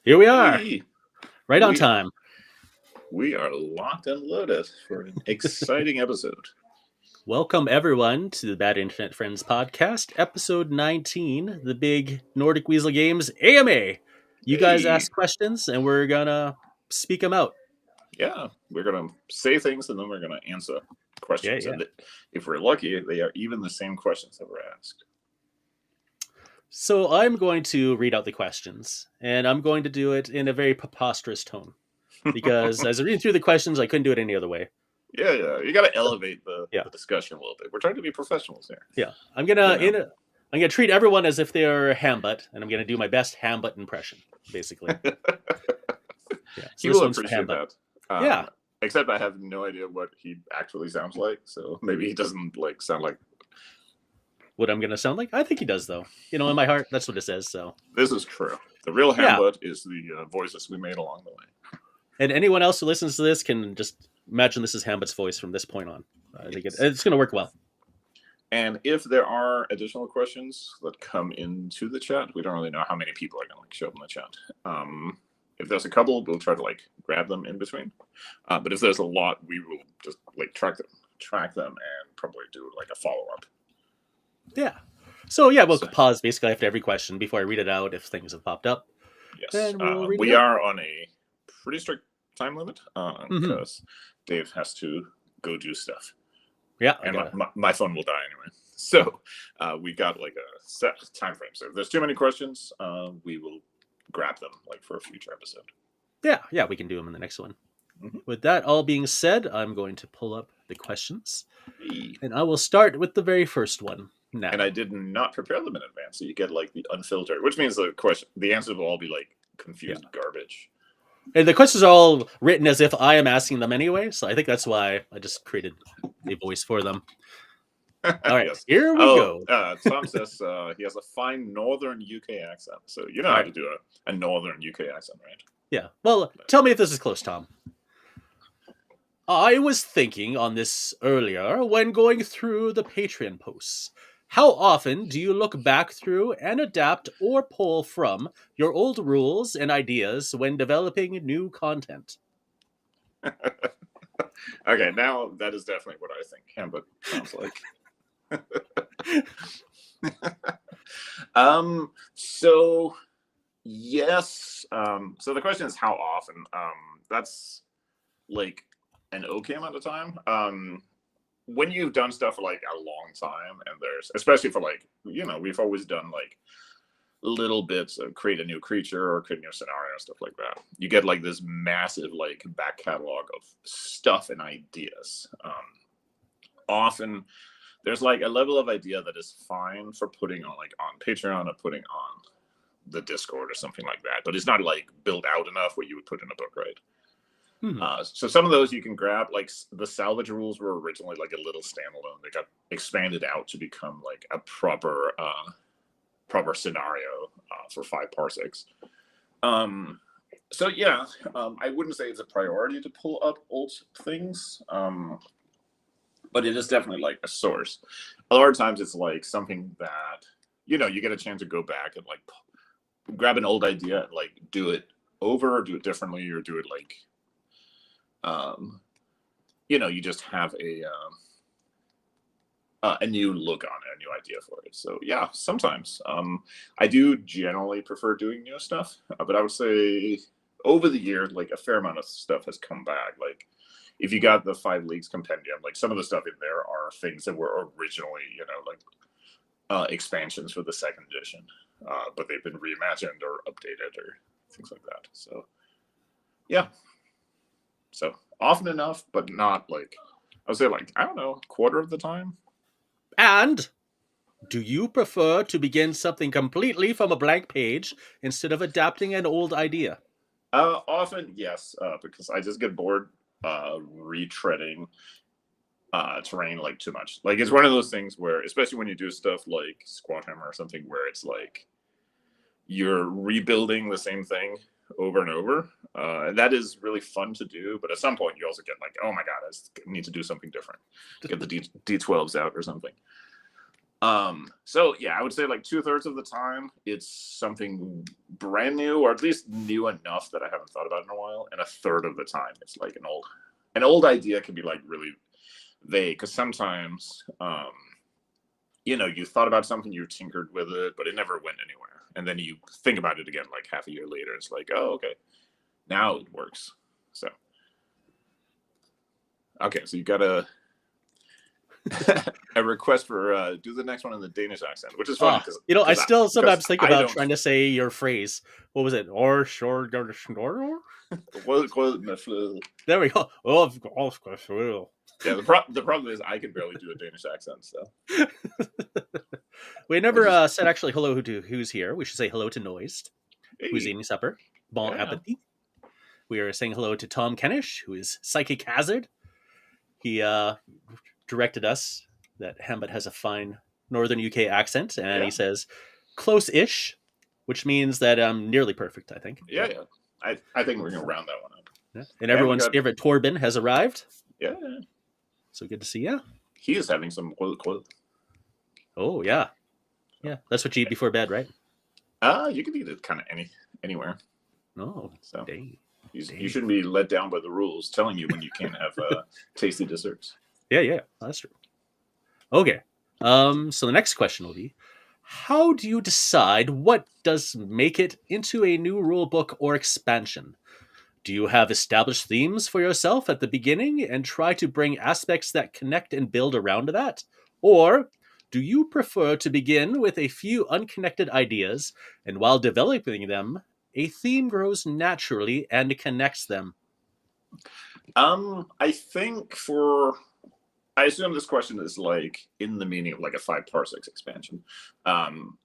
Here we are, Hey, right on we time. we are locked and loaded for an exciting episode. Welcome, everyone, to the Bad Internet Friends podcast, episode 19, the big Nordic Weasel Games AMA. You guys Hey, ask questions, and we're gonna speak them out. yeah, we're gonna say things and then we're gonna answer Yeah, questions, yeah. and if we're lucky, they are even the same questions that were asked. So I'm going to read out the questions, and I'm going to do it in a very preposterous tone because as I read through the questions, I couldn't do it any other way. Yeah, you got to elevate the Yeah, the discussion a little bit. We're trying to be professionals here, yeah. you know. I'm gonna treat everyone as if they're Hambutt, and I'm gonna do my best Hambutt impression, basically. Yeah. So He this will one's for appreciate Hambutt. that. Yeah. Except I have no idea what he actually sounds like, so maybe he doesn't sound like. What I'm going to sound like? I think he does, though. You know, in my heart, that's what it says. So, This is true. The real yeah. Hamlet is the voices we made along the way. And anyone else who listens to this can just imagine this is Hamlet's voice from this point on. I think it's going to work well. And if there are additional questions that come into the chat, we don't really know how many people are going to show up in the chat. If there's a couple, we'll try to grab them in between. But if there's a lot, we will just track them, and probably do a follow up. Yeah. So yeah, we'll pause basically after every question before I read it out if things have popped up. Yes, we are on a pretty strict time limit because Dave has to go do stuff. Yeah, and my phone will die anyway. So we got a set time frame. So if there's too many questions, we will grab them for a future episode. Yeah, we can do them in the next one. Mm-hmm. With that all being said, I'm going to pull up the questions, and I will start with the very first one. Now. And I did not prepare them in advance, so you get the unfiltered, which means the answers will all be confused garbage. And the questions are all written as if I am asking them anyway, so I think that's why I just created a voice for them. All right, yes. Here we go. Tom says he has a fine northern UK accent, so you know how to do a northern UK accent, right? Yeah. Well, tell me if this is close, Tom. I was thinking on this earlier when going through the Patreon posts. How often do you look back through and adapt or pull from your old rules and ideas when developing new content? Okay, now that is definitely what I think Hamlet sounds like. So yes. So the question is how often? That's an okay amount of time. When you've done stuff for a long time, and there's especially for we've always done little bits of create a new creature or create a new scenario and stuff like that. You get this massive back catalog of stuff and ideas. Often there's a level of idea that is fine for putting on on Patreon or putting on the Discord or something like that, but it's not built out enough where you would put in a book, right? So some of those you can grab. The salvage rules were originally a little standalone. They got expanded out to become a proper scenario for 5 Parsecs. So yeah, I wouldn't say it's a priority to pull up old things, but it is definitely a source. A lot of times it's something that you get a chance to go back and grab an old idea and do it over or do it differently or do it you just have a new look on it, a new idea for it. So yeah, sometimes I do generally prefer doing new stuff, but I would say over the year, a fair amount of stuff has come back. If you got the 5 Leagues compendium, some of the stuff in there are things that were originally expansions for the 2nd edition, but they've been reimagined or updated or things like that. So yeah. So often enough, but not I would say I don't know, quarter of the time. And do you prefer to begin something completely from a blank page instead of adapting an old idea? Often, yes, because I just get bored retreading terrain too much. It's one of those things where, especially when you do stuff like Squat Hammer or something, where it's you're rebuilding the same thing over and over. And that is really fun to do, but at some point you also get oh my god, I need to do something different. Get the D12s out or something. So yeah, I would say like 2/3 of the time it's something brand new, or at least new enough that I haven't thought about in a while, and a third of the time it's like an old idea can be like really vague because sometimes you thought about something, you tinkered with it, but it never went anywhere, and then you think about it again like half a year later. It's like, oh, okay, now it works. So okay, so you got a request for do the next one in the Danish accent, which is funny Ah, I because still because sometimes think I about don't. trying to say your phrase. What was it? Or short, or there we go. Oh, of course, will. Yeah, the problem is I can barely do a Danish accent, so We I never just said actually hello to who's here. We should say hello to Noised, who's hey, eating supper. Bon yeah, appetit. We are saying hello to Tom Kennish, who is Psychic Hazard. He directed us that Hambit has a fine northern UK accent, and he yeah, says close-ish, which means that I'm nearly perfect, I think. yeah, yeah. I think we're gonna round that one up. Yeah. And And we everyone's got favorite Torbin has arrived. yeah, So good to see you. he is having some Oh, yeah. Yeah. That's what you eat before bed, right? you can eat it kind of anywhere. Oh, So dang. you Dang. shouldn't be let down by the rules telling you when you can't have tasty desserts. Yeah, yeah. That's true. Okay. So the next question will be, how do you decide what does make it into a new rule book or expansion? Do you have established themes for yourself at the beginning and try to bring aspects that connect and build around that? Or do you prefer to begin with a few unconnected ideas and while developing them, a theme grows naturally and connects them? I think for I assume this question is like in the meaning of like a 5 parsecs expansion. Um,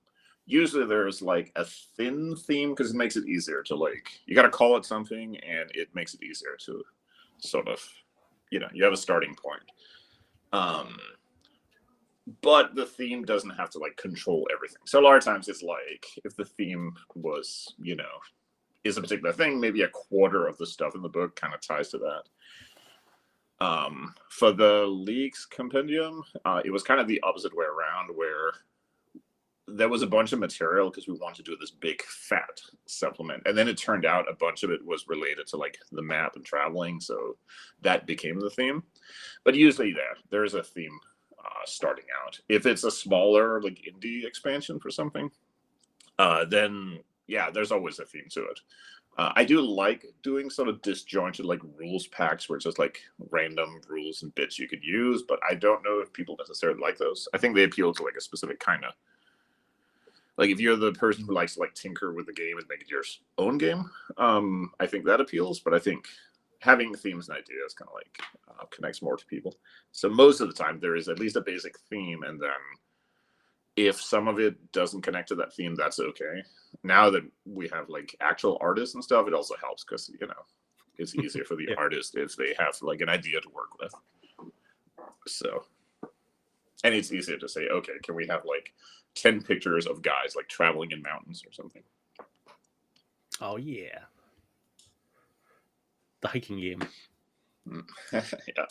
Usually there's like a thin theme because it makes it easier to like you got to call it something and it makes it easier to sort of you have a starting point. Um, but the theme doesn't have to like control everything. So a lot of times it's like if the theme was is a particular thing, maybe a quarter of the stuff in the book kind of ties to that. For the League's compendium, it was kind of the opposite way around, where there was a bunch of material because we wanted to do this big fat supplement, and then it turned out a bunch of it was related to like the map and traveling, so that became the theme. But usually there's a theme starting out. If it's a smaller like indie expansion for something, then yeah, there's always a theme to it. I do like doing sort of disjointed like rules packs where it's just like random rules and bits you could use, but I don't know if people necessarily like those. I think they appeal to like a specific kind of like if you're the person who likes to like tinker with the game and make it your own game. I think that appeals, but I think having themes and ideas kind of like connects more to people. So most of the time there is at least a basic theme, and then if some of it doesn't connect to that theme, that's okay. Now that we have like actual artists and stuff, it also helps because it's easier for the Yeah. artist if they have like an idea to work with. So, and it's easier to say, okay, can we have like 10 pictures of guys like traveling in mountains or something? Oh, yeah. The hiking game. Yeah,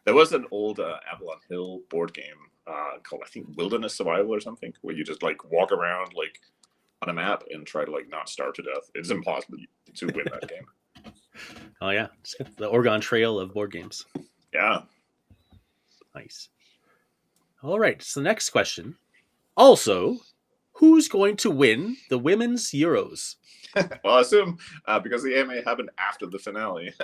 there was an old Avalon Hill board game called I think Wilderness Survival or something, where you just like walk around like on a map and try to like not starve to death. It's impossible to win that game. Oh, yeah. The Oregon Trail of board games. Yeah. Nice. All right. So the next question. Also, who's going to win the Women's Euros? Well, I assume because the AMA happened after the finale,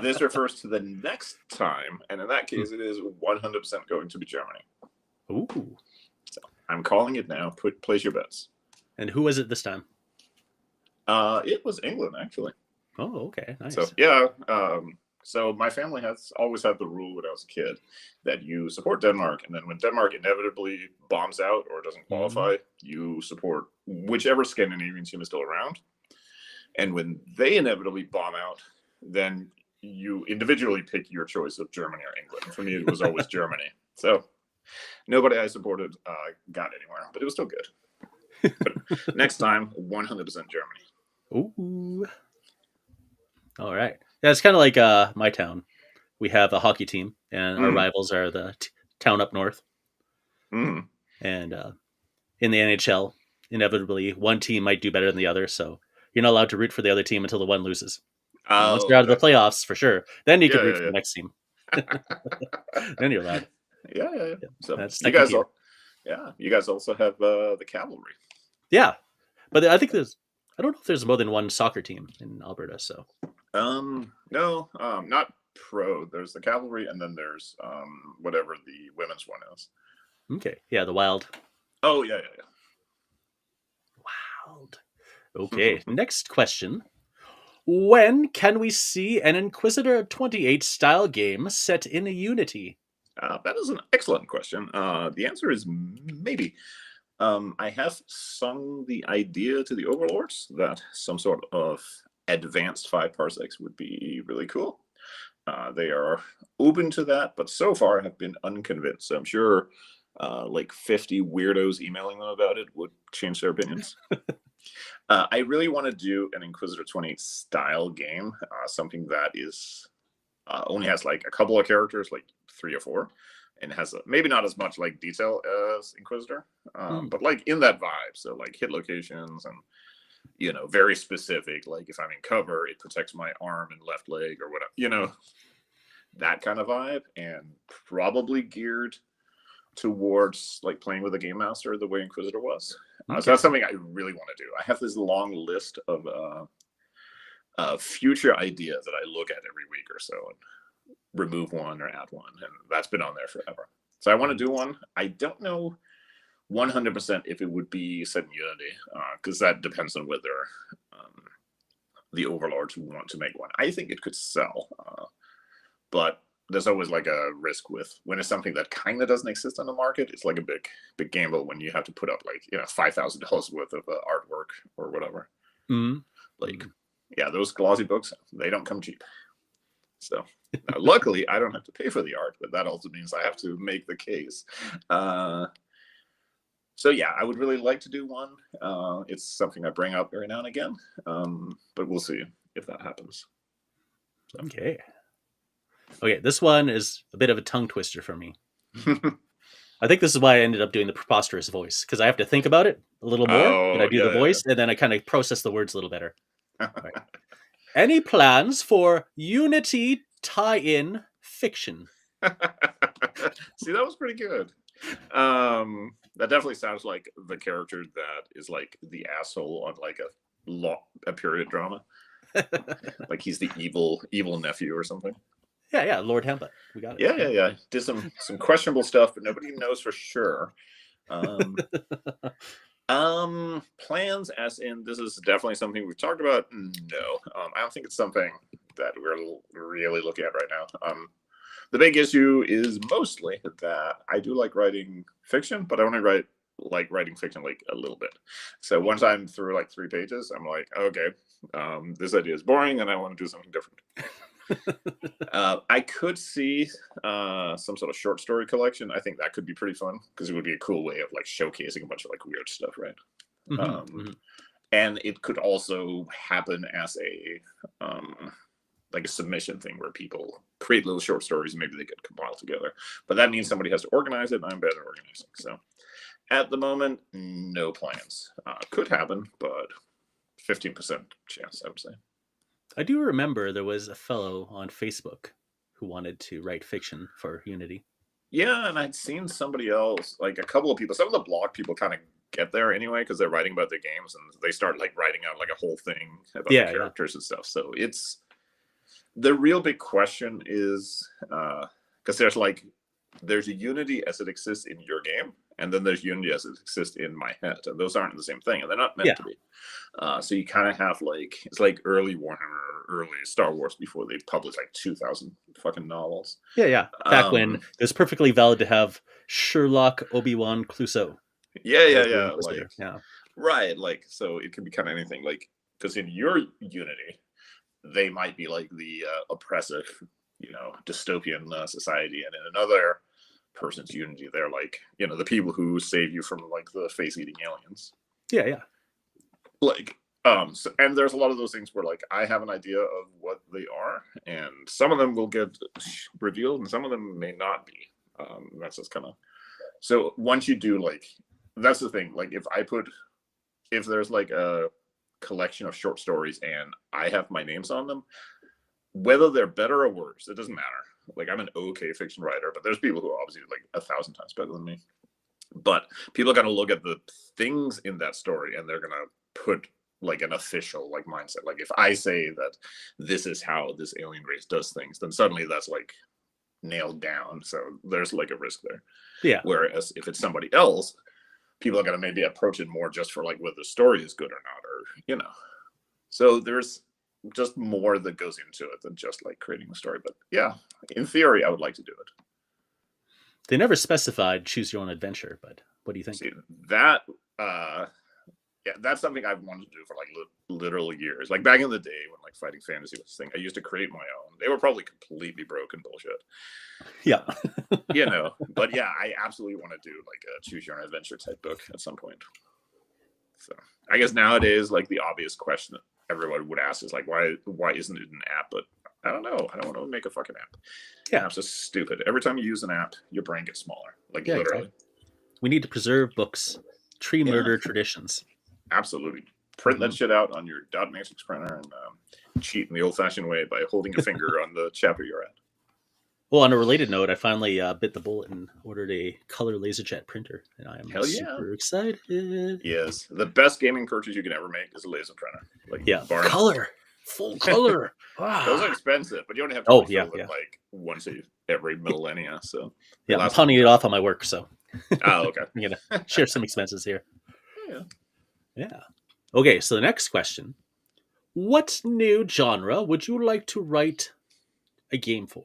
this refers to the next time, and in that case, it is 100% going to be Germany. Ooh. So I'm calling it now. Place your bets. And who was it this time? It was England, actually. Oh, okay. Nice. So yeah. So my family has always had the rule when I was a kid that you support Denmark, and then when Denmark inevitably bombs out or doesn't qualify, you support whichever Scandinavian team is still around. And when they inevitably bomb out, then you individually pick your choice of Germany or England. For me, it was always Germany. So nobody I supported got anywhere, but it was still good. But next time, 100% Germany. Ooh. All right. Yeah, it's kind of like my town. We have a hockey team, and our rivals are the town up north. Mm. And in the NHL, inevitably, one team might do better than the other. So you're not allowed to root for the other team until the one loses. And once Oh, you're out of the okay. playoffs, for sure, then you could Yeah, root for yeah, the next team. yeah. Then you're allowed. Yeah, yeah, yeah. Yeah, So that's you second guys tier. all, yeah, you guys also have the cavalry. Yeah, but I think there's. I don't know if there's more than one soccer team in Alberta. So No, not pro. There's the cavalry, and then there's whatever the women's one is. okay, yeah, the Wild. Oh yeah, yeah, Wild. Okay, next question. When can we see an Inquisitor 28 style game set in Unity? That is an excellent question. The answer is maybe. I have sung the idea to the overlords that some sort of advanced 5 parsecs would be really cool. They are open to that, but so far have been unconvinced. So I'm sure like 50 weirdos emailing them about it would change their opinions. I really want to do an Inquisitor 28 style game, something that is only has like a couple of characters, like 3 or 4, and has maybe not as much like detail as Inquisitor, Mm, but like in that vibe. So like hit locations and very specific. Like if I'm in cover, it protects my arm and left leg or whatever. That kind of vibe, and probably geared towards like playing with a game master the way Inquisitor was. So okay. that's something I really want to do. I have this long list of future ideas that I look at every week or so and remove one or add one, and that's been on there forever. So I want to do one. I don't know 100% if it would be set in Unity, because that depends on whether the overlords want to make one. I think it could sell, but there's always like a risk with when it's something that kind of doesn't exist on the market. It's like a big gamble when you have to put up like $5,000 worth of artwork or whatever. Mm, Like, mm. yeah, those glossy books, they don't come cheap. So now, luckily, I don't have to pay for the art, but that also means I have to make the case. So yeah, I would really like to do one. It's something I bring up every now and again, but we'll see if that happens. So. Okay. Okay, this one is a bit of a tongue twister for me. I think this is why I ended up doing the preposterous voice, because I have to think about it a little more when I Oh do the yeah, voice, and then I kind of process the words a little better. yeah. All right. Any plans for Unity tie-in fiction? See, that was pretty good. That definitely sounds like the character that is like the asshole on like a period drama. Like he's the evil nephew or something. Yeah, Lord Hamlet. We got it. Yeah. Did some questionable stuff, but nobody knows for sure. Um, Plans as in this is definitely something we've talked about. No, I don't think it's something that we're really looking at right now. The big issue is mostly that I do like writing fiction, but I only like writing fiction like a little bit. So once I'm through like 3 pages, I'm like, okay, this idea is boring, and I want to do something different. I could see some sort of short story collection. I think that could be pretty fun because it would be a cool way of like showcasing a bunch of like weird stuff, right? Mm-hmm. And it could also happen as like a submission thing where people create little short stories and maybe they get compiled together. But that means somebody has to organize it, and I'm bad at organizing. So at the moment, no plans. Could happen, but 15% chance, I would say. I do remember there was a fellow on Facebook who wanted to write fiction for Unity. Yeah, and I'd seen somebody else, like a couple of people. Some of the blog people kind of get there anyway because they're writing about their games and they start like writing out like a whole thing about the characters and stuff. So it's the real big question is because there's a Unity as it exists in your game, and then there's Unity as it exists in my head, and those aren't the same thing, and they're not meant to be. So you kind of have like it's like early Warhammer, early Star Wars before they published like 2,000 fucking novels. Yeah. Back when it was perfectly valid to have Sherlock, Obi-Wan, Clouseau. Yeah. Like, yeah. Right. Like, so it could be kind of anything. Like, because in your Unity, they might be like the oppressive, dystopian society, and in another person's Unity, they're like, the people who save you from like the face-eating aliens. Yeah. Like, so, and there's a lot of those things where like I have an idea of what they are, and some of them will get revealed, and some of them may not be. That's just kind of So once you do like, that's the thing. Like if there's like a collection of short stories and I have my names on them, whether they're better or worse, it doesn't matter. Like I'm an okay fiction writer, but there's people who are obviously like 1,000 times better than me. But people are going to look at the things in that story and they're going to put like an official like mindset. Like if I say that this is how this alien race does things, then suddenly that's like nailed down. So there's like a risk there. Yeah. Whereas if it's somebody else, people are going to maybe approach it more just for like whether the story is good or not, or, you know. So there's just more that goes into it than just like creating the story. But yeah, in theory, I would like to do it. They never specified choose your own adventure, but what do you think? See, that, yeah, that's something I've wanted to do for like literal years. Like back in the day when like fighting fantasy was a thing, I used to create my own. They were probably completely broken bullshit. Yeah. You know, but yeah, I absolutely want to do like a choose your own adventure type book at some point. So I guess nowadays, like the obvious question that everyone would ask is like, why isn't it an app? But I don't know. I don't want to make a fucking app. Yeah. Apps are stupid. Every time you use an app, your brain gets smaller. Like Yeah, literally. exactly. We need to preserve books, tree murder traditions. Absolutely. Print that shit out on your dot matrix printer and cheat in the old-fashioned way by holding a finger on the chapter you're at. Well, on a related note, I finally bit the bullet and ordered a color laserjet printer, and I am super excited. Yes, the best gaming purchase you can ever make is a laser printer. Like color, full color. Wow. Those are expensive, but you only have to refill them like once every millennia. So yeah, I'm pawning it off on my work. So oh, okay. I'm gonna share some expenses here. Yeah. Okay, so the next question: what new genre would you like to write a game for?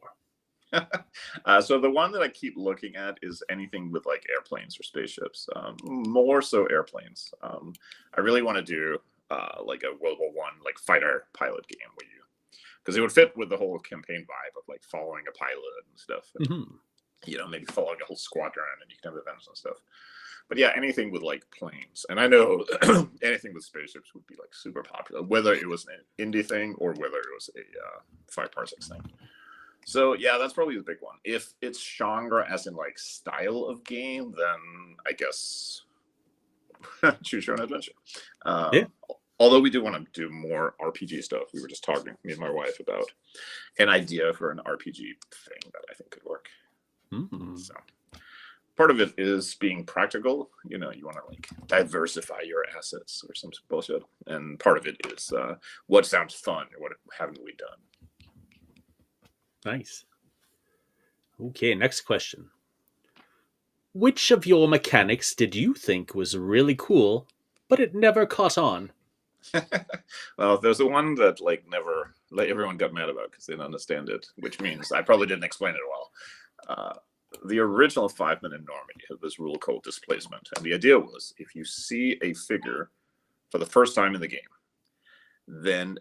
So the one that I keep looking at is anything with like airplanes or spaceships, more so airplanes. I really want to do like a World War I like fighter pilot game where because it would fit with the whole campaign vibe of like following a pilot and stuff. And, you know, maybe following a whole squadron and you can have events and stuff. But yeah, anything with like planes. And I know anything with spaceships would be like super popular, whether it was an indie thing or whether it was a 5 Parsecs thing. So yeah, that's probably the big one. If it's genre as in like style of game, then I guess choose your own adventure. Although we do want to do more RPG stuff. We were just talking, me and my wife, about an idea for an RPG thing that I think could work. So part of it is being practical. You know, you want to like diversify your assets or some bullshit. And part of it is what sounds fun or what haven't we done. Nice. Okay, next question. Which of your mechanics did you think was really cool, but it never caught on? Well, there's the one that like everyone got mad about because they didn't understand it, which means I probably didn't explain it well. The original 5-minute Normandy had this rule called displacement, and the idea was if you see a figure for the first time in the game, then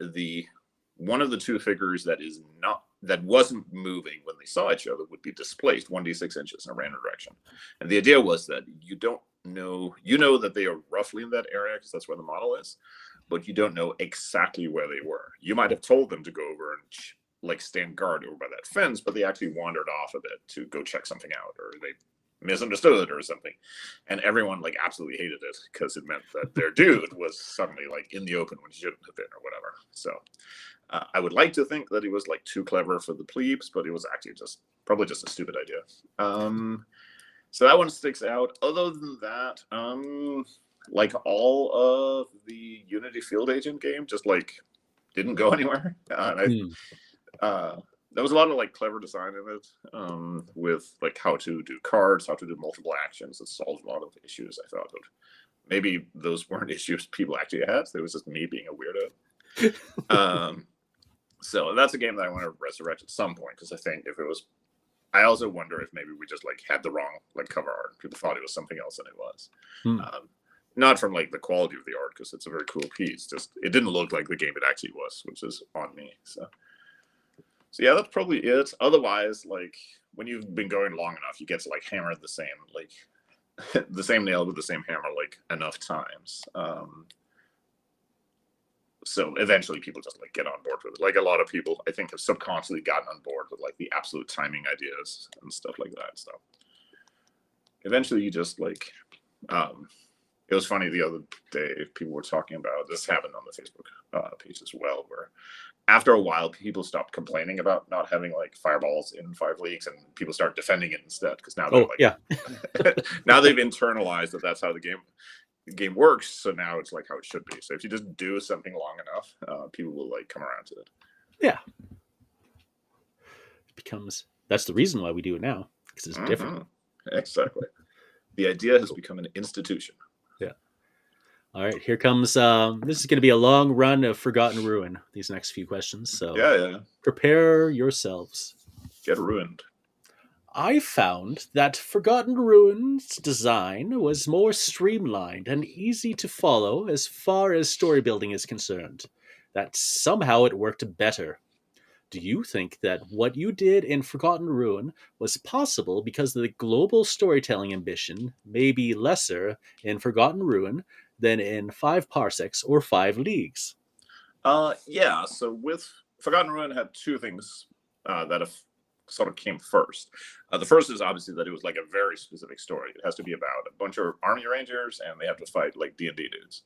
one of the two figures that wasn't moving when they saw each other would be displaced 1d6 inches in a random direction. And the idea was that you know that they are roughly in that area because that's where the model is, but you don't know exactly where they were. You might have told them to go over and like stand guard over by that fence, but they actually wandered off a bit to go check something out, or they misunderstood or something. And everyone like absolutely hated it because it meant that their dude was suddenly like in the open when he shouldn't have been or whatever. So I would like to think that he was like too clever for the plebes, but it was actually probably just a stupid idea. So that one sticks out. Other than that, like all of the Unity Field Agent game just like didn't go anywhere. There was a lot of like clever design in it, with like how to do cards, how to do multiple actions. It solved a lot of issues, I thought. But maybe those weren't issues people actually had. It was just me being a weirdo. So that's a game that I want to resurrect at some point, because I think if it was, I also wonder if maybe we just like had the wrong like cover art. People thought it was something else than it was. Not from like the quality of the art, because it's a very cool piece. Just it didn't look like the game it actually was, which is on me. So yeah, that's probably it. Otherwise, like when you've been going long enough, you get to like hammer the same like the same nail with the same hammer like enough times. So eventually people just like get on board with it. Like a lot of people, I think, have subconsciously gotten on board with like the absolute timing ideas and stuff like that. So eventually you just like, um, it was funny the other day, people were talking about this, happened on the Facebook page as well, where after a while people stopped complaining about not having like fireballs in 5 leagues, and people start defending it instead, because now they're Oh yeah, like now they've internalized that that's how the game works. So now it's like how it should be. So if you just do something long enough, people will like come around to it. yeah. It becomes that's the reason why we do it now because it's different. Mm-hmm. Exactly. The idea has Cool. become an institution. Yeah. All right, here comes. This is going to be a long run of Forgotten Ruin. These next few questions, so Yeah. prepare yourselves. Get ruined. I found that Forgotten Ruin's design was more streamlined and easy to follow as far as story building is concerned. That somehow it worked better. Do you think that what you did in Forgotten Ruin was possible because the global storytelling ambition may be lesser in Forgotten Ruin than in Five Parsecs or Five Leagues? Yeah. So with Forgotten Ruin had two things that have sort of came first. The first is obviously that it was like a very specific story. It has to be about a bunch of army rangers, and they have to fight like D&D dudes.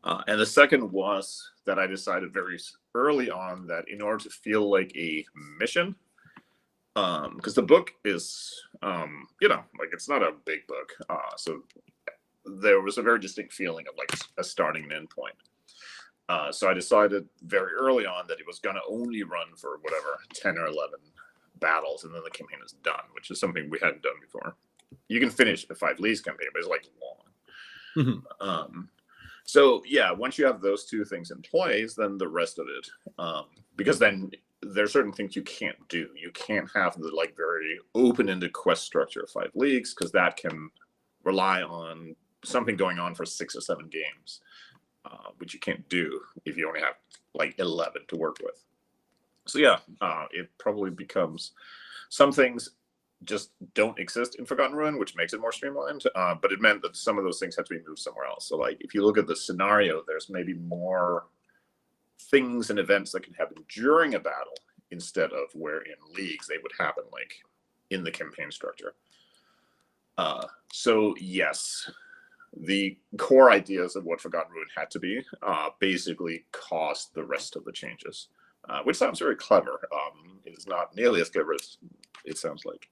And the second was that I decided very early on that in order to feel like a mission, because the book is, like it's not a big book, so there was a very distinct feeling of like a starting and end point. So I decided very early on that it was going to only run for whatever 10 or 11 battles, and then the campaign is done, which is something we hadn't done before. You can finish the 5 Leagues campaign, but it's like long. So yeah, once you have those two things in place, then the rest of it, because then there are certain things you can't do. You can't have the like very open-ended quest structure of 5 Leagues, because that can rely on something going on for 6 or 7 games, which you can't do if you only have like 11 to work with. So yeah, it probably becomes some things just don't exist in Forgotten Ruin, which makes it more streamlined. But it meant that some of those things had to be moved somewhere else. So like if you look at the scenario, there's maybe more things and events that can happen during a battle instead of where in Leagues they would happen like in the campaign structure. So yes, the core ideas of what Forgotten Ruin had to be basically caused the rest of the changes, which sounds very clever. It is not nearly as clever as it sounds like.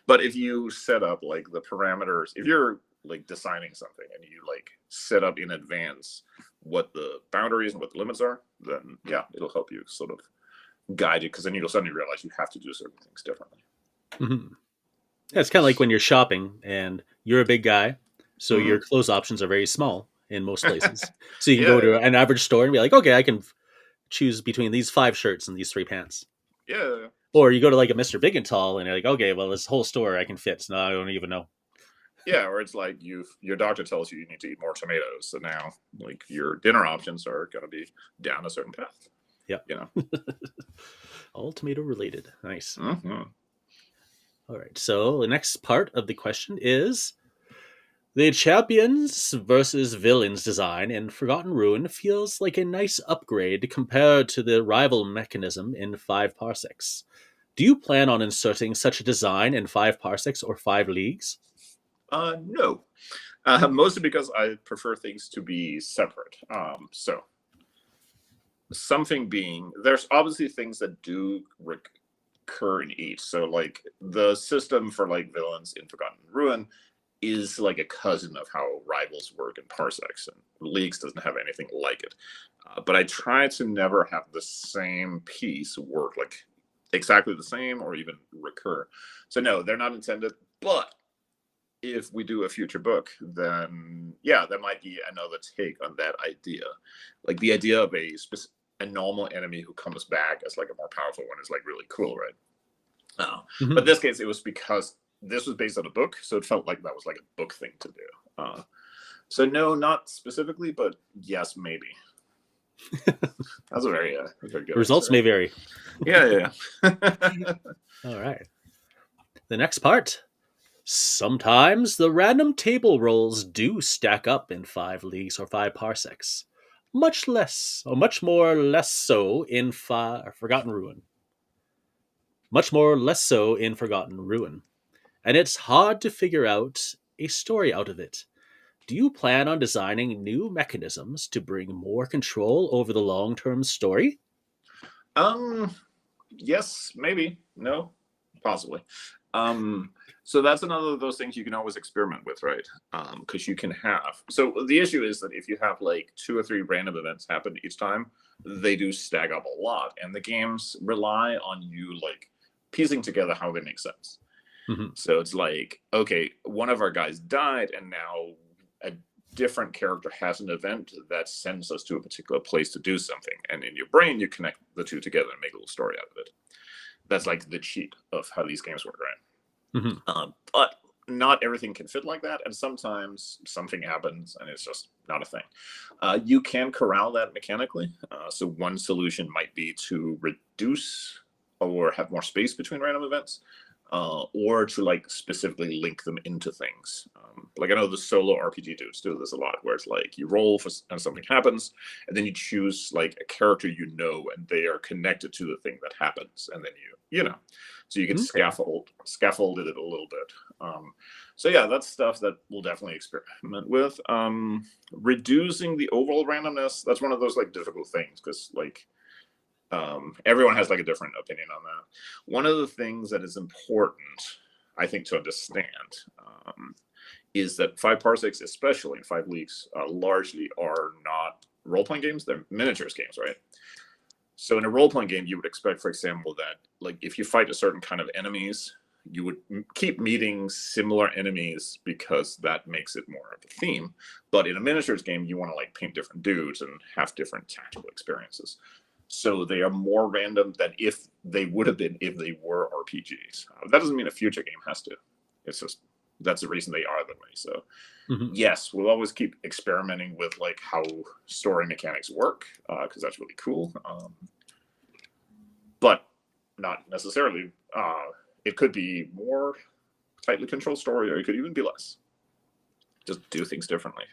But if you set up like the parameters, if you're like designing something and you like set up in advance what the boundaries and what the limits are, then yeah, it'll help you sort of guide you, because then you'll suddenly realize you have to do certain things differently. Mm-hmm. Yeah, it's kind of like when you're shopping and you're a big guy, so your clothes options are very small in most places. So you can go Yeah, to an average store and be like, okay, I can choose between these 5 shirts and these 3 pants. yeah. Or you go to like a Mr. Big and Tall and you're like, okay, well, this whole store I can fit. So now I don't even know. Yeah, or it's like your doctor tells you need to eat more tomatoes, so now like your dinner options are going to be down a certain path. Yep. You know. All tomato related. Nice. Mm-hmm. All right. So the next part of the question is the champions versus villains design in Forgotten Ruin feels like a nice upgrade compared to the rival mechanism in Five Parsecs. Do you plan on inserting such a design in Five Parsecs or Five Leagues? No, mostly because I prefer things to be separate. So something being, there's obviously things that do recur in each. So like the system for like villains in Forgotten Ruin is like a cousin of how rivals work in Parsecs, and Leagues doesn't have anything like it. But I try to never have the same piece work like exactly the same or even recur. So no, they're not intended. But if we do a future book, then yeah, that might be another take on that idea. Like the idea of a normal enemy who comes back as like a more powerful one is like really cool, right? But in this case, it was because this was based on a book, so it felt like that was like a book thing to do. So no, not specifically, but yes, maybe. That's a very good Results answer. may vary. Yeah. All right. The next part. Sometimes the random table rolls do stack up in 5 Leagues or 5 Parsecs. Much more less so in Forgotten Ruin. Much more less so in Forgotten Ruin. and it's hard to figure out a story out of it. Do you plan on designing new mechanisms to bring more control over the long term story? Um, yes, maybe. No, possibly. Um, so that's another of those things you can always experiment with, right? Because you can have. So the issue is that if you have like 2 or 3 random events happen each time, they do stack up a lot, and the games rely on you like piecing together how they make sense. Hmm. So it's like, okay, one of our guys died, and now a different character has an event that sends us to a particular place to do something. And in your brain, you connect the two together and make a little story out of it. That's like the cheat of how these games work, right? Hmm. But not everything can fit like that, and sometimes something happens and it's just not a thing. You can corral that mechanically. So one solution might be to reduce or have more space between random events, or to like specifically link them into things. Like I know the solo RPG dudes do this a lot, where it's like you roll for and something happens, and then you choose like a character you know, and they are connected to the thing that happens, and then you know, so you can Okay. scaffold it a little bit. So yeah, that's stuff that we'll definitely experiment with. Reducing the overall randomness, that's one of those like difficult things because like everyone has like a different opinion on that. One of the things that is important, I think, to understand is that Five Parsecs, especially in Five Leagues, largely are not role playing games; they're miniatures games, right? So in a role playing game, you would expect, for example, that like if you fight a certain kind of enemies, you would keep meeting similar enemies because that makes it more of a theme. But in a miniatures game, you want to like paint different dudes and have different tactical experiences. So they are more random than if they would have been if they were RPGs. That doesn't mean a future game has to. It's just that's the reason they are that way. So Hmm. yes, we'll always keep experimenting with like how story mechanics work because that's really cool. But not necessarily. It could be more tightly controlled story, or it could even be less. Just do things differently.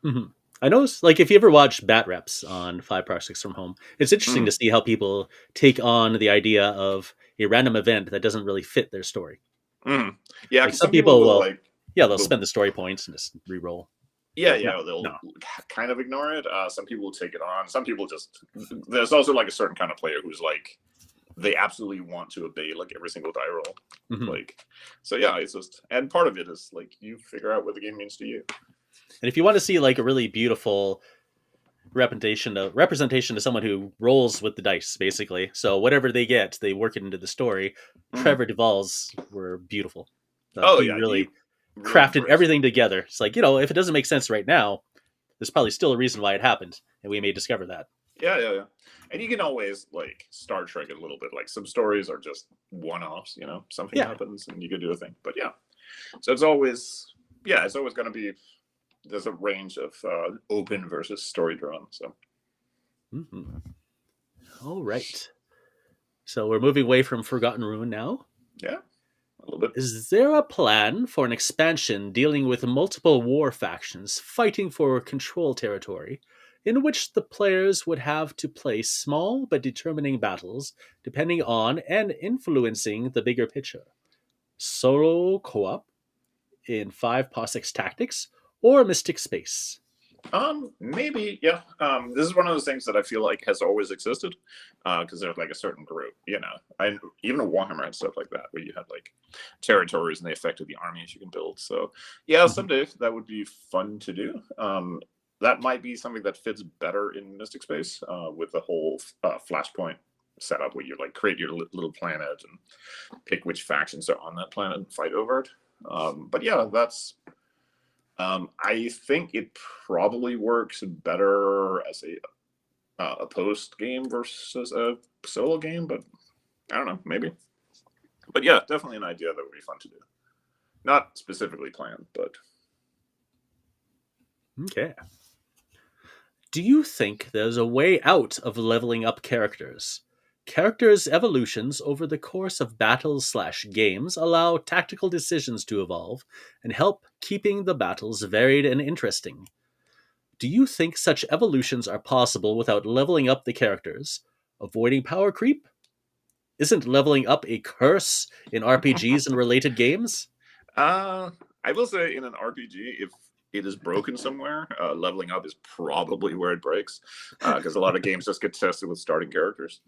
Hmm. I noticed, like, if you ever watch Bat Reps on Five Parsecs from Home, it's interesting Mm, to see how people take on the idea of a random event that doesn't really fit their story. mm. Yeah, Like because some some people people will will, like yeah, they'll will spend the story points and just re-roll. yeah, Like, no, yeah, they'll no. kind of ignore it. Some people will take it on. Some people just there's also like a certain kind of player who's like they absolutely want to obey like every single die roll. Hmm. Like so yeah, it's just and part of it is like you figure out what the game means to you. And if you want to see like a really beautiful representation of someone who rolls with the dice, basically, so whatever they get, they work it into the story. Mm. Trevor Duvall's were beautiful. Oh He yeah, he really really crafted embraced everything them. together. It's like, if it doesn't make sense right now, there's probably still a reason why it happened, and we may discover that. Yeah, yeah, yeah. And you can always like Star Trek it a little bit. Like some stories are just one offs, something Yeah. happens and you can do a thing. But yeah. So it's always yeah, it's always gonna be there's a range of open versus story drawn. So Hmm. All right. So we're moving away from Forgotten Ruin now. yeah, a little bit. Is there a plan for an expansion dealing with multiple war factions fighting for control territory, in which the players would have to play small but determining battles depending on and influencing the bigger picture? Solo co op in Five Parsecs Tactics or Mystic Space? Maybe, yeah. This is one of those things that I feel like has always existed, because there's like a certain group, I even a Warhammer and stuff like that, where you had like territories and they affected the armies you can build. So yeah, Mhm. someday that would be fun to do. That might be something that fits better in Mystic Space, with the whole Flashpoint setup, where you like create your little planet and pick which factions are on that planet and fight over it. But yeah, that's I think it probably works better as a post game versus a solo game, but I don't know, maybe. But yeah, definitely an idea that would be fun to do. Not specifically planned, but Okay. Do you think there's a way out of leveling up characters? Characters' evolutions over the course of battles/games allow tactical decisions to evolve and help keeping the battles varied and interesting. Do you think such evolutions are possible without leveling up the characters, avoiding power creep? isn't leveling up a curse in RPGs and related games? I will say in an RPG, if it is broken somewhere, leveling up is probably where it breaks, because a lot of games just get tested with starting characters.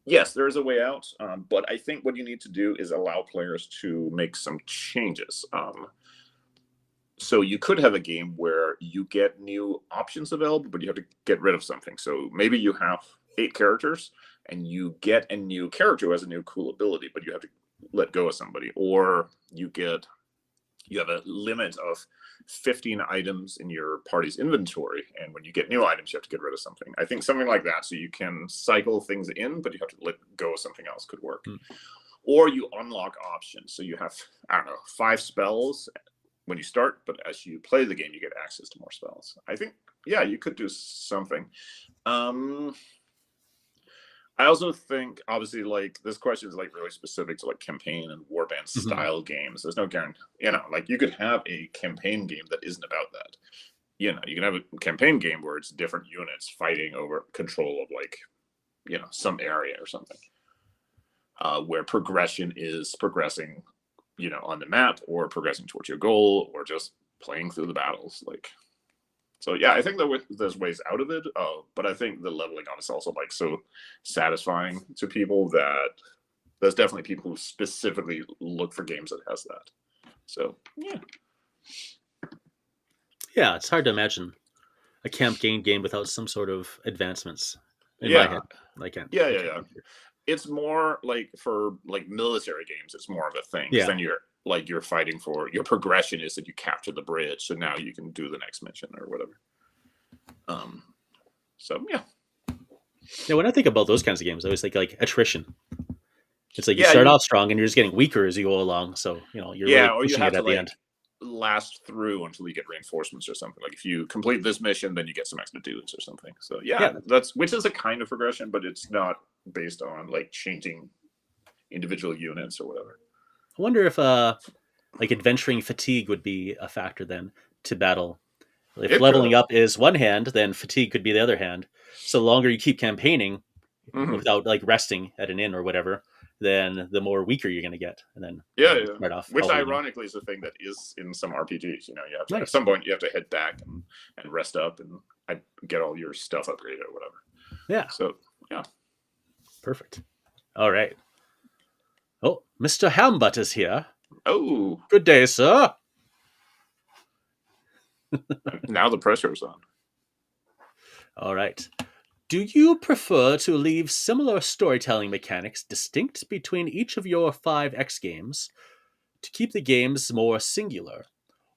Yes, there is a way out, but I think what you need to do is allow players to make some changes. So you could have a game where you get new options available, but you have to get rid of something. So maybe you have 8 characters and you get a new character who has a new cool ability, but you have to let go of somebody. Or you have a limit of 15 items in your party's inventory, and when you get new items, you have to get rid of something. I think something like that, so you can cycle things in, but you have to let go of something else could work. Or you unlock options. So you have, I don't know, 5 spells when you start, but as you play the game, you get access to more spells. I think, yeah, you could do something. I also think, obviously, like, this question is like really specific to like campaign and warband style games. There's no guarantee, like you could have a campaign game that isn't about that. You can have a campaign game where it's different units fighting over control of like, some area or something. Where progression is progressing, on the map or progressing towards your goal or just playing through the battles. So yeah, I think there's ways out of it. But I think the leveling up is also like so satisfying to people that there's definitely people who specifically look for games that has that. So yeah. Yeah, it's hard to imagine a campaign game without some sort of advancements. In my Yeah. head, I can't. Yeah, I yeah, can't yeah. picture. It's more like for like military games, it's more of a thing. 'Cause Yeah. then you're fighting for your progression is that you capture the bridge, so now you can do the next mission or whatever. So yeah. Yeah, when I think about those kinds of games, I always think like attrition. It's like you Yeah, start off strong and you're just getting weaker as you go along. So, you're really or you pushing have it to at the like end. last through until you get reinforcements or something. Like if you complete this mission, then you get some extra dudes or something. So yeah, Yeah. that's which is a kind of progression, but it's not based on like changing individual units or whatever. I wonder if like adventuring fatigue would be a factor then to battle. If It leveling could. up is one hand, then fatigue could be the other hand. So the longer you keep campaigning Mm-hmm. without like resting at an inn or whatever, then the more weaker you're going to get, and then Yeah, you yeah. start off Which probably ironically is a thing that is in some RPGs. You have to at nice. some point you have to head back and rest up and get all your stuff upgraded or whatever. Yeah, So yeah. perfect. All right. Oh, Mr. Hambutt is here. Oh, Good day, sir. now the pressure's on. All right. Do you prefer to leave similar storytelling mechanics distinct between each of your 5X games to keep the games more singular?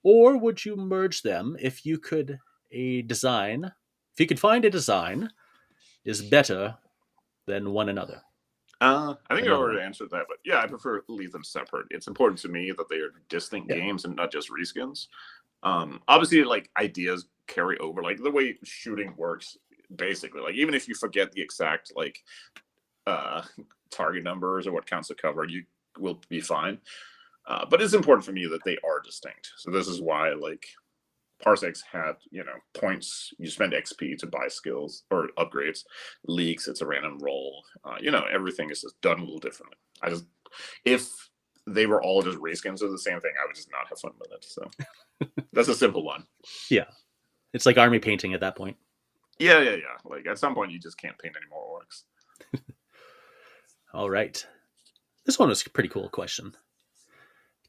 Or would you merge them if you could find a design is better than one another? I think I Another already one. answered that, but yeah, I prefer to leave them separate. It's important to me that they are distinct Yeah. games and not just reskins. Obviously, like ideas carry over, like the way shooting works. Basically, like even if you forget the exact like uh, target numbers or what counts the cover, you will be fine. But it's important for me that they are distinct. So this is why like Parsecs had, points. You spend XP to buy skills or upgrades. Leaks, it's a random roll. Everything is just done a little differently. If they were all just reskins of the same thing, I would just not have fun with it. So that's a simple one. Yeah. It's like army painting at that point. Yeah. Like at some point, you just can't paint any more orcs. All right. This one was a pretty cool question.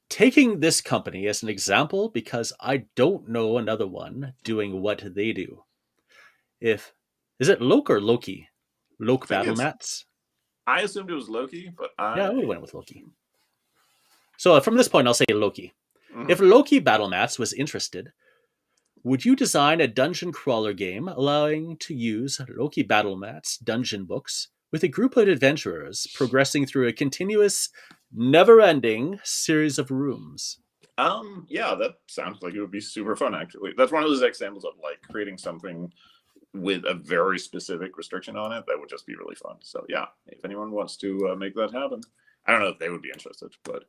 Taking this company as an example because I don't know another one doing what they do. Is it Loke or Loki? I Loke think battle mats? I assumed it was Loki, but Yeah, I would have went with Loki. So from this point, I'll say Loki. If Loki battle mats was interested, would you design a dungeon crawler game allowing to use Loki battle mats dungeon books with a group of adventurers progressing through a continuous, never-ending series of rooms? Yeah, that sounds like it would be super fun. Actually, that's one of those examples of like creating something with a very specific restriction on it that would just be really fun. So yeah, if anyone wants to make that happen, I don't know if they would be interested, but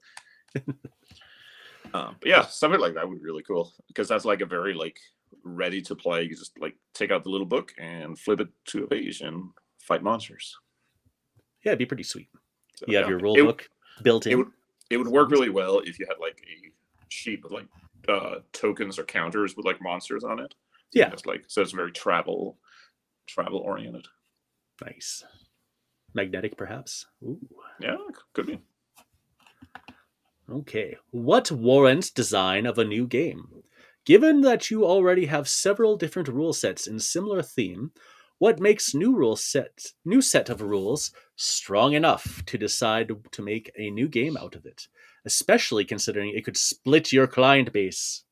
yeah, something like that would be really cool because that's like a very like ready to play. You just like take out the little book and flip it to a page and fight monsters. Yeah, it'd be pretty sweet. So You have yeah, your rule book built it in. would it would work really well if you had like a sheet with like tokens or counters with like monsters on it. You can Yeah, just like, so it's very travel oriented. nice. Magnetic, perhaps. Ooh. Yeah, could be. Okay. What warrants design of a new game? Given that you already have several different rule sets in similar theme, what makes new set of rules strong enough to decide to make a new game out of it? Especially considering it could split your client base.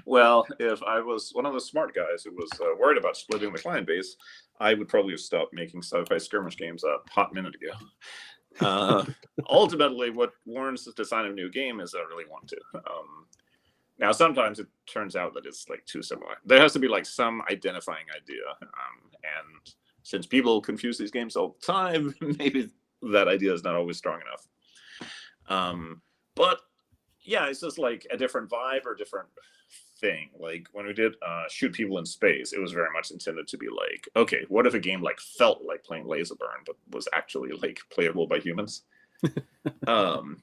Well, if I was one of the smart guys who was worried about splitting the client base, I would probably have stopped making sci-fi skirmish games a hot minute ago. Uh, Ultimately, what warrants the design of a new game is I really want to. Now, sometimes it turns out that it's like too similar. There has to be like some identifying idea, and since people confuse these games all the time, maybe that idea is not always strong enough. But yeah, it's just like a different vibe or different thing. Like when we did Shoot People in Space, it was very much intended to be like, okay, what if a game like felt like playing Laser Burn, but was actually like playable by humans? um,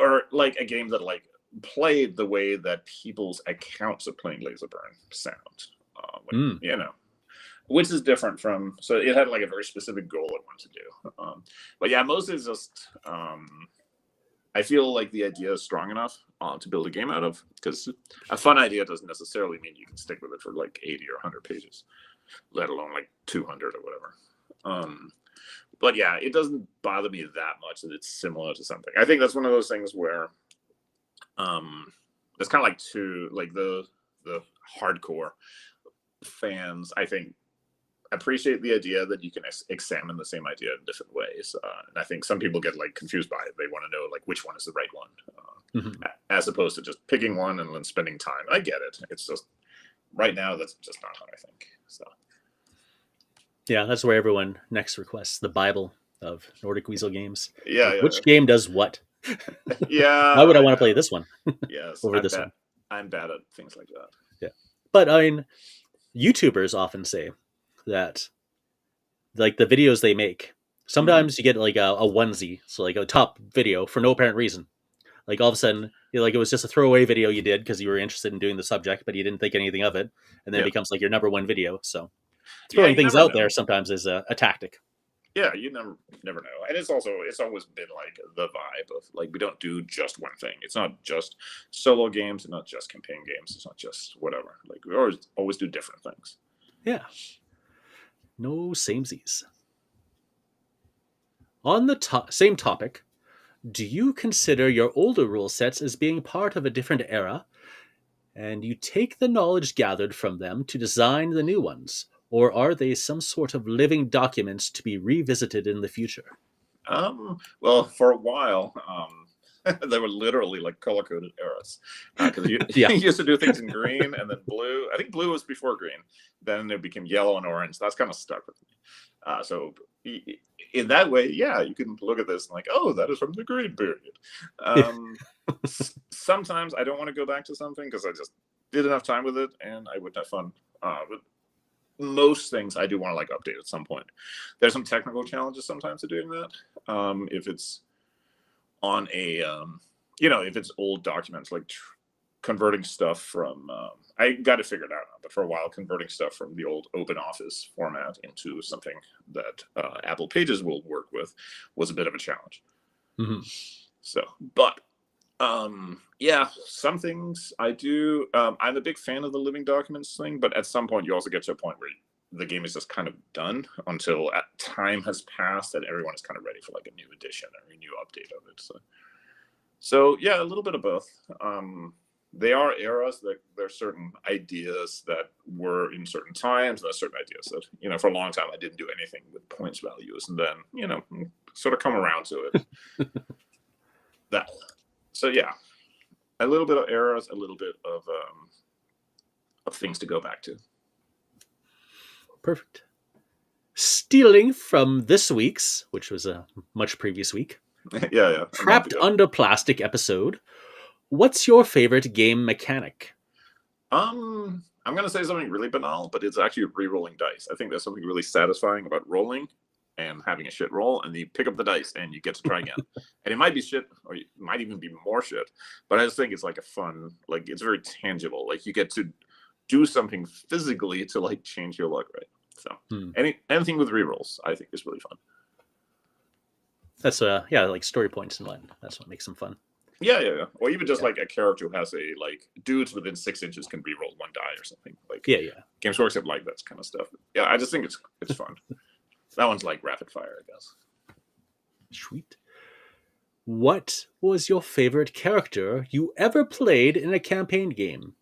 or like a game that like played the way that people's accounts of playing Laser Burn sound. Mm. You know, which is different from, so it had like a very specific goal it wanted to do. But yeah, mostly it's just I feel like the idea is strong enough to build a game out of, because a fun idea doesn't necessarily mean you can stick with it for like 80 or 100 pages, let alone like 200 or whatever. But yeah, it doesn't bother me that much that it's similar to something. I think that's one of those things where it's kind of like the hardcore fans, I think, appreciate the idea that you can examine the same idea in different ways, and I think some people get like confused by it. They want to know like which one is the right one, as opposed to just picking one and then spending time. I get it. It's just right now that's just not how I think. So Yeah, that's where everyone next requests the Bible of Nordic Weasel Games. yeah, Like, yeah, which game does what? yeah. Why would I I want to play know. this one Yes, over this one? I'm bad at things like that. Yeah. But I mean, YouTubers often say that like the videos they make, sometimes you get like a onesie, so like a top video for no apparent reason. Like all of a sudden, like it was just a throwaway video you did because you were interested in doing the subject, but you didn't think anything of it, and then it Yeah, becomes like your number one video. So yeah. throwing You things never out there know. sometimes is a tactic. Yeah, you never know. And it's always been like the vibe of like we don't do just one thing. It's not just solo games, it's not just campaign games, it's not just whatever. Like we always do different things. Yeah, no samesies. On the same topic, do you consider your older rule sets as being part of a different era, and you take the knowledge gathered from them to design the new ones? Or are they some sort of living documents to be revisited in the future? Well, for a while, they were literally like color coded eras because you, Yeah. you used to do things in green and then blue. I think blue was before green. Then it became yellow and orange. That's kind of stuck with me. So in that way, yeah, you can look at this and like, oh, that is from the green period. Sometimes I don't want to go back to something because I just did enough time with it and I wouldn't have fun. But most things I do want to like update at some point. There's some technical challenges sometimes to doing that. If it's on a, if it's old documents, like converting stuff from, I got to figure it out. But for a while, converting stuff from the old Open Office format into something that Apple Pages will work with was a bit of a challenge. Mm-hmm. So, but yeah, some things I do. I'm a big fan of the living documents thing, but at some point you also get to a point where the game is just kind of done until time has passed and everyone is kind of ready for like a new edition or a new update of it. So yeah, a little bit of both. They are eras that there are certain ideas that were in certain times, and there's certain ideas that, for a long time I didn't do anything with points values, and then, sort of come around to it. That. So yeah, a little bit of eras, a little bit of things to go back to. Perfect. Stealing from this week's, which was a much previous week, yeah, Trapped Under Plastic episode, what's your favorite game mechanic? I'm gonna say something really banal, but it's actually re-rolling dice. I think there's something really satisfying about rolling and having a shit roll, and you pick up the dice and you get to try again. And it might be shit, or it might even be more shit. But I just think it's like a fun, like it's very tangible. Like you get to do something physically to like change your luck, right? So anything with rerolls, I think is really fun. That's yeah, like story points and what. That's what makes them fun. Yeah. Or even just Yeah. like a character who has a like dudes within 6 inches can reroll one die or something. Like Yeah. Games Workshop like that kind of stuff. Yeah, I just think it's fun. That one's like rapid fire, I guess. Sweet. What was your favorite character you ever played in a campaign game?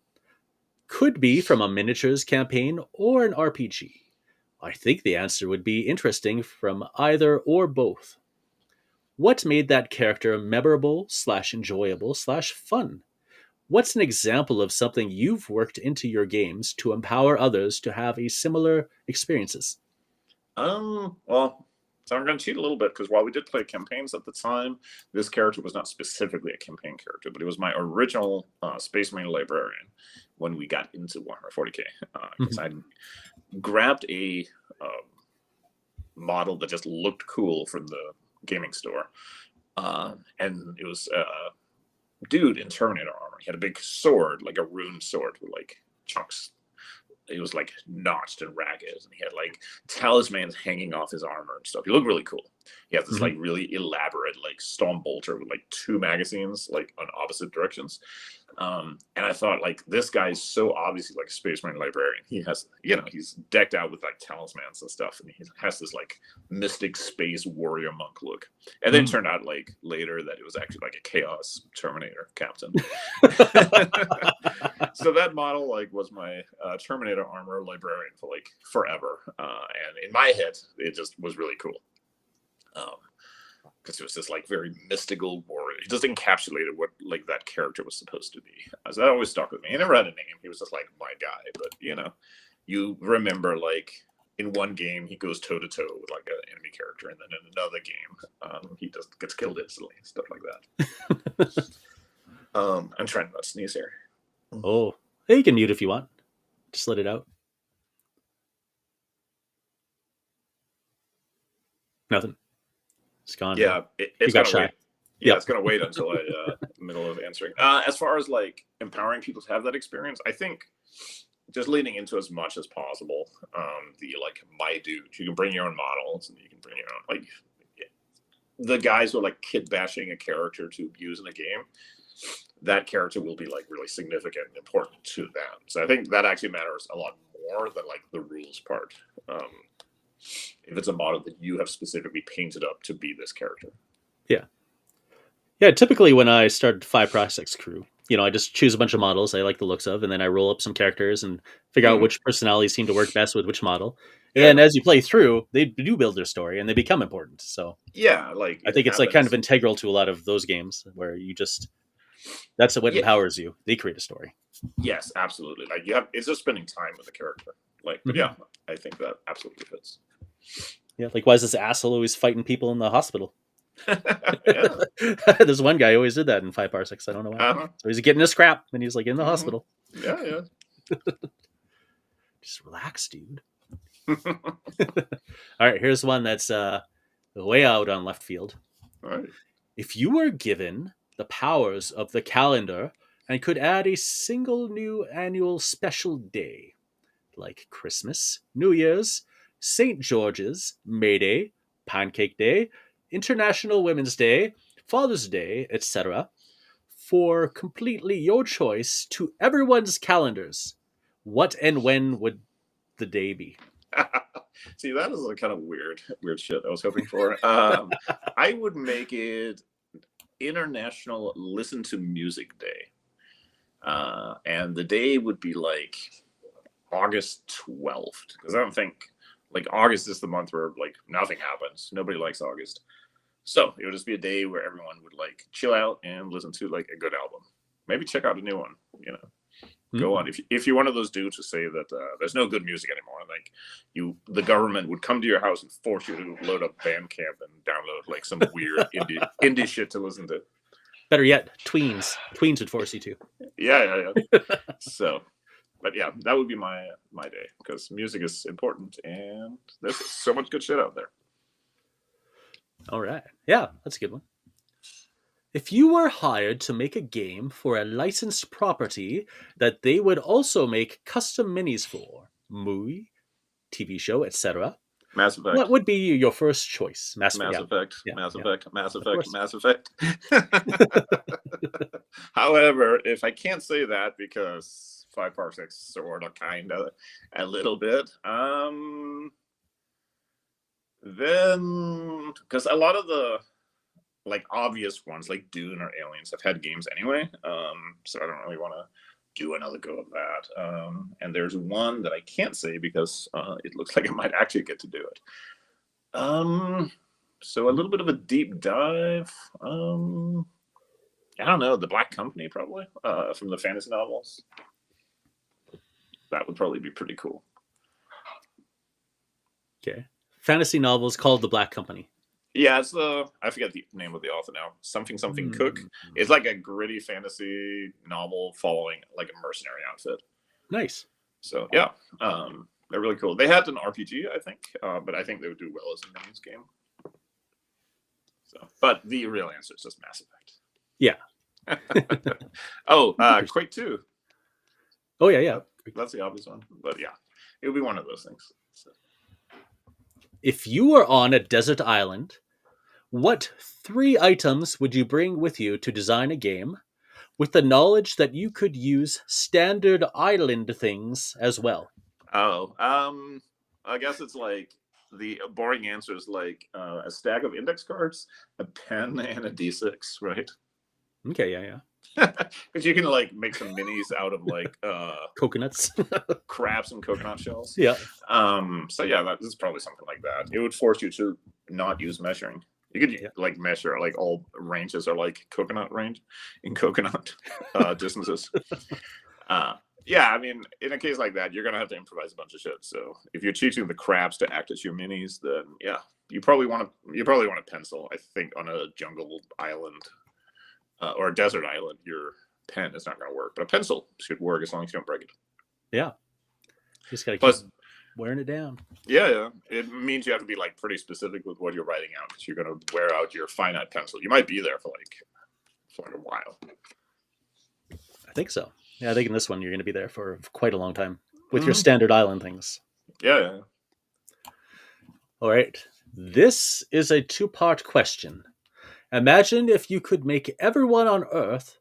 Could be from a miniatures campaign or an RPG. I think the answer would be interesting from either or both. What made that character memorable slash enjoyable slash fun? What's an example of something you've worked into your games to empower others to have a similar experiences? Well, so I'm going to cheat a little bit because while we did play campaigns at the time, this character was not specifically a campaign character, but it was my original Space Marine librarian when we got into Warhammer 40k. Because I grabbed a model that just looked cool from the gaming store, and it was dude in Terminator armor. He had a big sword, like a rune sword with like chunks. It was like notched and ragged, and he had like talismans hanging off his armor and stuff. He looked really cool. He had this like really elaborate like storm bolter with like 2 magazines like on opposite directions. And I thought like this guy is so obviously like a Space Marine librarian. He has, he's decked out with like talismans and stuff, and he has this like mystic space warrior monk look. And then it turned out like later that it was actually like a chaos Terminator captain. So that model like was my Terminator armor librarian for like forever, and in my head it just was really cool because it was this like very mystical warrior. He just encapsulated what like that character was supposed to be. So that always stuck with me. He never had a name. He was just like my guy. But you remember like in one game he goes toe to toe with like an enemy character, and then in another game he just gets killed instantly, stuff like that. I'm trying not to sneeze here. Oh, hey, you can mute if you want. Just let it out. Nothing. It's gone. Yeah, it's got gonna shy. wait. Yeah, it's gonna wait until I middle of answering. As far as like empowering people to have that experience, I think just leaning into as much as possible. The like my dude, you can bring your own models, and you can bring your own like the guys who are like kid bashing a character to use in a game. That character will be like really significant and important to them. So I think that actually matters a lot more than like the rules part. If it's a model that you have specifically painted up to be this character. Yeah, typically when I start Five Parsecs crew, I just choose a bunch of models I like the looks of, and then I roll up some characters and figure out which personalities seem to work best with which model. And then as you play through, they do build their story and they become important. So yeah, like I think it's like kind of integral to a lot of those games where you just that's what empowers you. They create a story. Yes, absolutely. Like it's just spending time with the character. Like, but yeah, I think that absolutely fits. Yeah, like why is this asshole always fighting people in the hospital? There's one guy who always did that in Five Parsecs. I don't know why. So he's getting a scrap and he's like in the hospital. Yeah. Just relax, dude. All right, here's one that's way out on left field. All right. If you were given the powers of the calendar and could add a single new annual special day, like Christmas, New Year's, St. George's, May Day, Pancake Day, International Women's Day, Father's Day, etc., for completely your choice to everyone's calendars, what and when would the day be? See, that is a kind of weird shit I was hoping for. I would make it International Listen to Music Day. And the day would be like August 12th. Because I don't think like August is the month where like nothing happens. Nobody likes August. So it would just be a day where everyone would like chill out and listen to like a good album. Maybe check out a new one, Go on. If you're one of those dudes who say that there's no good music anymore, like the government would come to your house and force you to load up Bandcamp and download like some weird indie shit to listen to. Better yet, tweens would force you to. Yeah. So, but yeah, that would be my day because music is important and there's so much good shit out there. All right. Yeah, that's a good one. If you were hired to make a game for a licensed property that they would also make custom minis for, movie, TV show, etc., Mass what Effect. would be your first choice? Mass Yeah, Effect, yeah, Mass yeah, Effect, Mass of Effect, course. Mass Effect. However, if I can't say that because Five Parsecs sort of, kind of, a little bit, then because a lot of the like obvious ones like Dune or Aliens have had games anyway, so I don't really want to do another go of that. And there's one that I can't say because it looks like I might actually get to do it. Um, so a little bit of a deep dive. I don't know, the Black Company probably from the fantasy novels. That would probably be pretty cool. Okay. Fantasy novels called The Black Company. Yeah, it's the I forget the name of the author now. Something something Cook. Hmm. It's like a gritty fantasy novel following like a mercenary outfit. Nice. So yeah, they're really cool. They had an RPG, I think, but I think they would do well as a minis game. So, but the real answer is just Mass Yeah. Effect. Oh, Interesting. Quake 2. Oh, yeah, yeah. That's the obvious one, but yeah, it would be one of those things. So. If you were on a desert island, what three items would you bring with you to design a game with the knowledge that you could use standard island things as well? Oh, I guess it's like the boring answer is like a stack of index cards, a pen, and a D6, right? Okay, yeah, yeah. Because you can like make some minis out of like Coconuts. crabs and coconut shells. Yeah, So yeah, this is probably something like that. It would force you to not use measuring. You could yeah. like measure like all ranges are like coconut range in coconut distances. Yeah, I mean, in a case like that, you're gonna have to improvise a bunch of shit. So if you're teaching the crabs to act as your minis, then yeah, you probably want a pencil. I think on a jungle island or a desert island, your pen is not gonna work, but a pencil should work as long as you don't break it. Yeah. Just got to keep Plus, wearing it down. yeah, it means you have to be like pretty specific with what you're writing out because you're gonna wear out your finite pencil. You might be there for a while. I think so. Yeah, I think in this one you're going to be there for quite a long time with your Mm-hmm. standard island things. Yeah. All right. This is a two-part question. Imagine if you could make everyone on Earth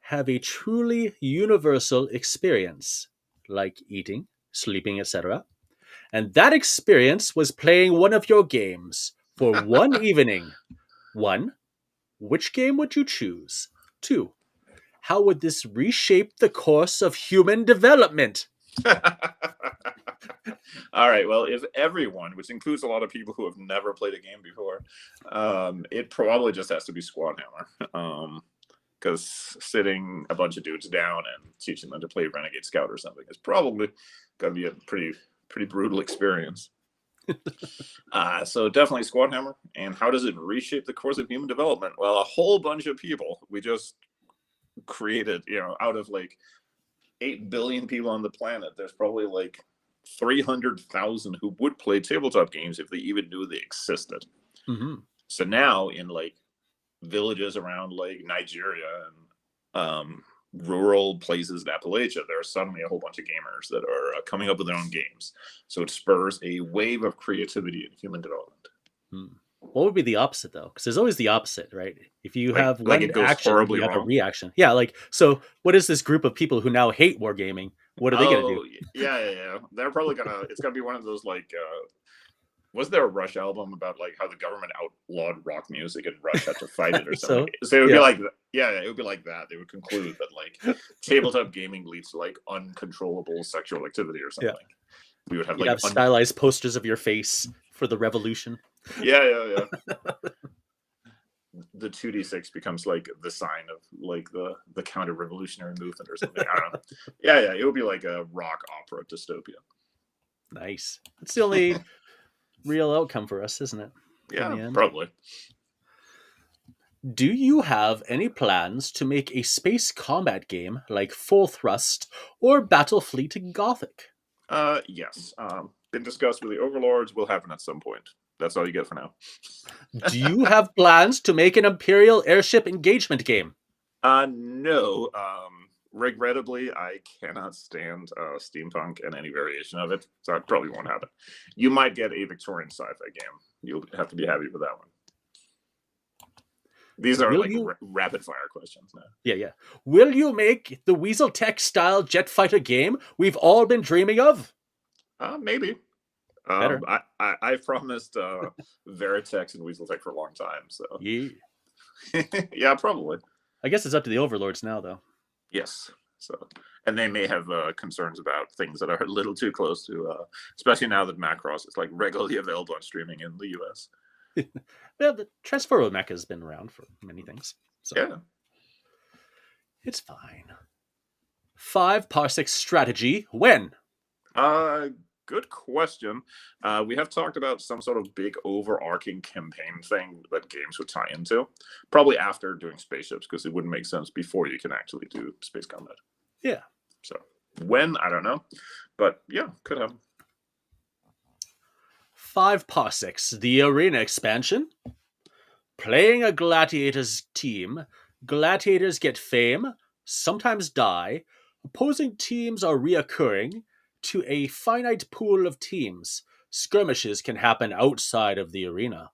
have a truly universal experience, like eating, sleeping, etc. And that experience was playing one of your games for one evening. One, which game would you choose? Two, how would this reshape the course of human development? All right. Well, if everyone, which includes a lot of people who have never played a game before, it probably just has to be Squad Hammer. Because sitting a bunch of dudes down and teaching them to play Renegade Scout or something is probably going to be a pretty brutal experience. So definitely Squad Hammer. And how does it reshape the course of human development? Well, a whole bunch of people we just created, out of like 8 billion people on the planet, there's probably like 300,000 who would play tabletop games if they even knew they existed. Mm-hmm. So now in like villages around like Nigeria and rural places in Appalachia, there are suddenly a whole bunch of gamers that are coming up with their own games. So it spurs a wave of creativity in human development. What would be the opposite though? Because there's always the opposite, right? If you Like have like one it goes action, horribly you have a wrong. reaction. Yeah, like so. What is this group of people who now hate wargaming? What are they gonna do? Oh yeah. They're probably gonna. It's gonna be one of those like. Was there a Rush album about like how the government outlawed rock music and Rush had to fight it or something? So it would be like, it would be like that. They would conclude that like tabletop gaming leads to like uncontrollable sexual activity or something. We would have You'd like have stylized posters of your face for the revolution. Yeah. The 2d6 becomes like the sign of like the counter-revolutionary movement or something. I don't know. Yeah, it would be like a rock opera dystopia. Nice. It's the only real outcome for us, isn't it? Yeah, probably. Do you have any plans to make a space combat game like Full Thrust or Battlefleet Gothic? Yes. Been discussed with the overlords. Will happen at some point. That's all you get for now. Do you have plans to make an Imperial airship engagement game? No. Regrettably, I cannot stand steampunk and any variation of it, so it probably won't happen. You might get a Victorian sci-fi game. You'll have to be happy with that one. These are Will like you? rapid fire questions now. Yeah. Will you make the weasel-tech style jet fighter game we've all been dreaming of? Maybe. Better. I've promised Veritex and weasel-tech for a long time, so Yeah. yeah, probably. I guess it's up to the overlords now, though. Yes. So, and they may have concerns about things that are a little too close to, especially now that Macross is like regularly available on streaming in the US. Well, the transferable mech has been around for many things, so Yeah. it's fine. 5 Parsecs strategy when? Good question. We have talked about some sort of big overarching campaign thing that games would tie into, probably after doing spaceships, because it wouldn't make sense before you can actually do space combat. Yeah. So when, I don't know, but yeah, could happen. 5 Parsecs, the arena expansion. Playing a gladiators team, gladiators get fame, sometimes die. Opposing teams are reoccurring to a finite pool of teams. Skirmishes can happen outside of the arena.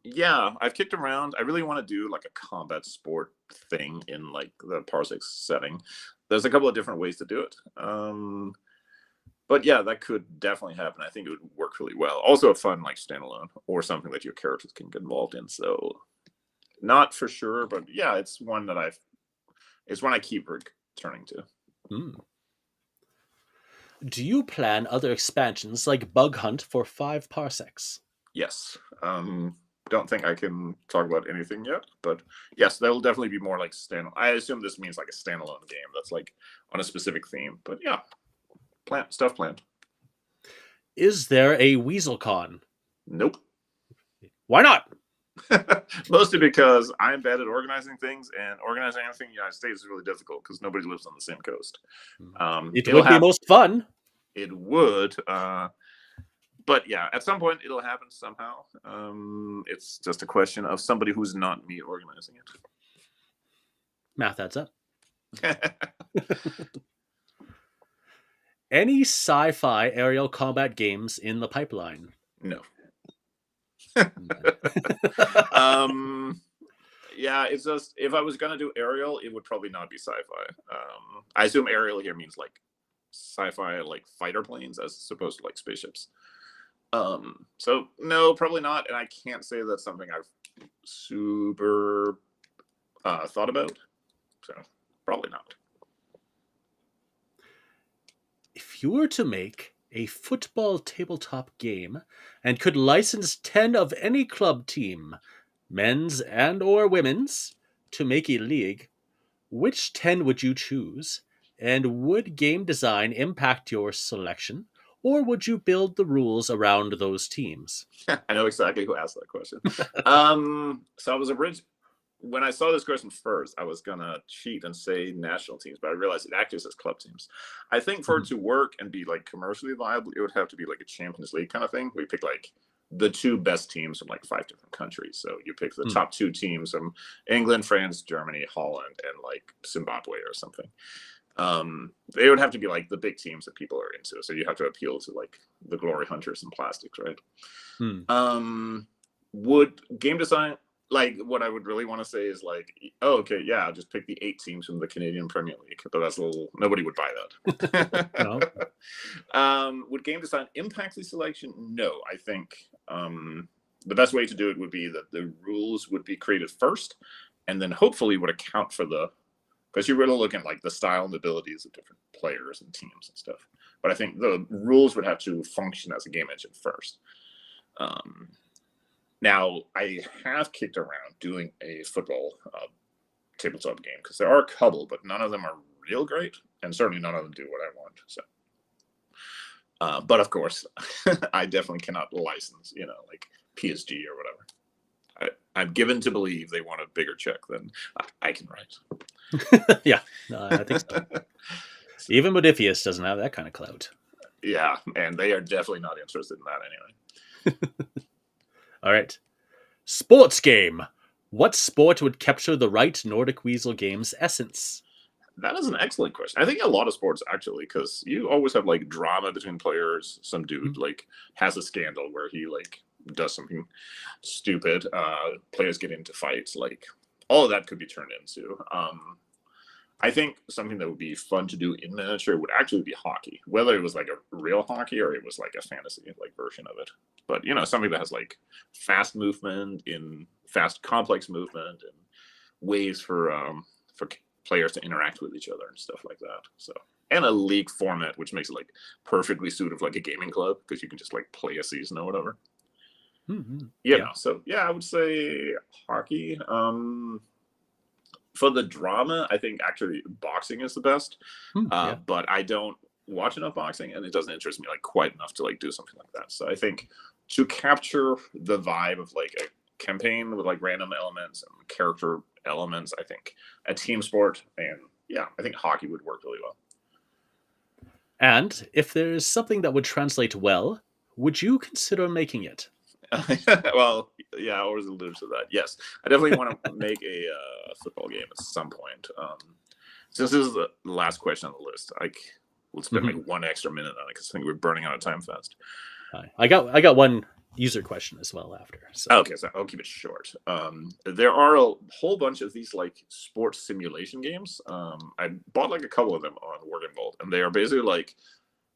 Yeah, I've kicked around. I really want to do like a combat sport thing in like the Parsecs setting. There's a couple of different ways to do it. But yeah, that could definitely happen. I think it would work really well. Also a fun like standalone or something that your characters can get involved in. So not for sure, but yeah, it's one that I keep returning to. Do you plan other expansions like Bug Hunt for 5 Parsecs? Yes. Don't think I can talk about anything yet, but yes, there will definitely be more like standalone. I assume this means like a standalone game that's like on a specific theme. But yeah, stuff planned. Is there a WeaselCon? Nope. Why not? Mostly because I'm bad at organizing things, and organizing anything in the United States is really difficult because nobody lives on the same coast. It would be most fun. It would. But yeah, at some point it'll happen somehow. It's just a question of somebody who's not me organizing it. Math adds up. Any sci-fi aerial combat games in the pipeline? No. Yeah, it's just if I was gonna do aerial, it would probably not be sci-fi. I assume aerial here means like sci-fi, like fighter planes, as opposed to like spaceships. So no, probably not, and I can't say that's something I've super thought about. So probably not. If you were to make a football tabletop game and could license 10 of any club team, men's and or women's, to make a league, which 10 would you choose? And would game design impact your selection? Or would you build the rules around those teams? I know exactly who asked that question. So I was when I saw this question first, I was gonna cheat and say national teams, but I realized it actually says club teams. I think for it to work and be like commercially viable, it would have to be like a Champions League kind of thing. We pick like the 2 best teams from like 5 different countries. So you pick the top 2 teams from England, France, Germany, Holland, and like Zimbabwe or something. They would have to be like the big teams that people are into. So you have to appeal to like the Glory Hunters and Plastics, right? Would game design, like what I would really want to say is like, oh, okay, yeah, I'll just pick the 8 teams from the Canadian Premier League. But that's a little, nobody would buy that. No. Would game design impact the selection? No, I think the best way to do it would be that the rules would be created first, and then hopefully would account for because you're really looking at like the style and abilities of different players and teams and stuff. But I think the rules would have to function as a game engine first. Now, I have kicked around doing a football tabletop game because there are a couple, but none of them are real great, and certainly none of them do what I want. So, but of course, I definitely cannot license, like PSG or whatever. I'm given to believe they want a bigger check than I can write. Yeah, no, I think so. Even Modifius doesn't have that kind of clout. Yeah, and they are definitely not interested in that anyway. All right. Sports game. What sport would capture the right Nordic Weasel Games essence? That is an excellent question. I think a lot of sports actually, because you always have like drama between players. Some dude like has a scandal where he like does something stupid. Players get into fights. Like all of that could be turned into. I think something that would be fun to do in miniature would actually be hockey, whether it was like a real hockey or it was like a fantasy like version of it. But you know, something that has like fast movement, in fast complex movement, and ways for players to interact with each other and stuff like that. So, and a league format which makes it like perfectly suited for like a gaming club because you can just like play a season or whatever. Mm-hmm. You know, so yeah, I would say hockey. For the drama, I think actually boxing is the best. But I don't watch enough boxing, and it doesn't interest me like quite enough to like do something like that. So I think to capture the vibe of like a campaign with like random elements and character elements, I think a team sport, and yeah, I think hockey would work really well. And if there's something that would translate well, would you consider making it? Well, yeah, I always allude to that. Yes, I definitely want to make a football game at some point. Since this is the last question on the list, we'll spend like one extra minute on it because I think we're burning out of time fast. I got one user question as well after. So. Okay, so I'll keep it short. There are a whole bunch of these like sports simulation games. I bought like a couple of them on Word and Bolt, and they are basically like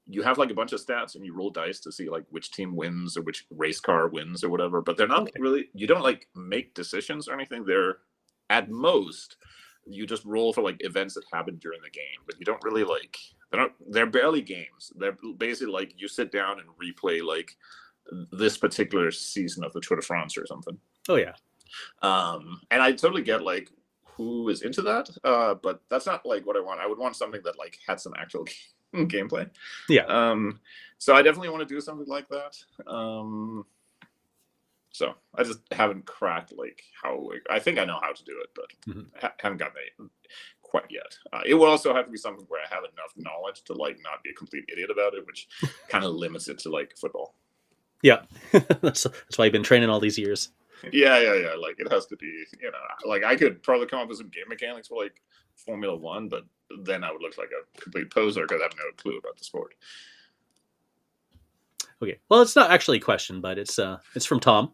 you have like a bunch of stats and you roll dice to see like which team wins or which race car wins or whatever. But they're not really. You don't like make decisions or anything. They're at most you just roll for like events that happen during the game, but you don't really like. They're barely games. They're basically like you sit down and replay like this particular season of the Tour de France or something. Oh yeah. And I totally get like who is into that, but that's not like what I want. I would want something that like had some actual gameplay. Yeah. So I definitely want to do something like that. So I just haven't cracked like how. I think I know how to do it, but haven't gotten it quite yet. It will also have to be something where I have enough knowledge to like not be a complete idiot about it, which kind of limits it to like football. Yeah, that's why I've been training all these years. Yeah. Like it has to be, you know, like I could probably come up with some game mechanics for like Formula One, but then I would look like a complete poser because I have no clue about the sport. Okay, well, it's not actually a question, but it's from Tom.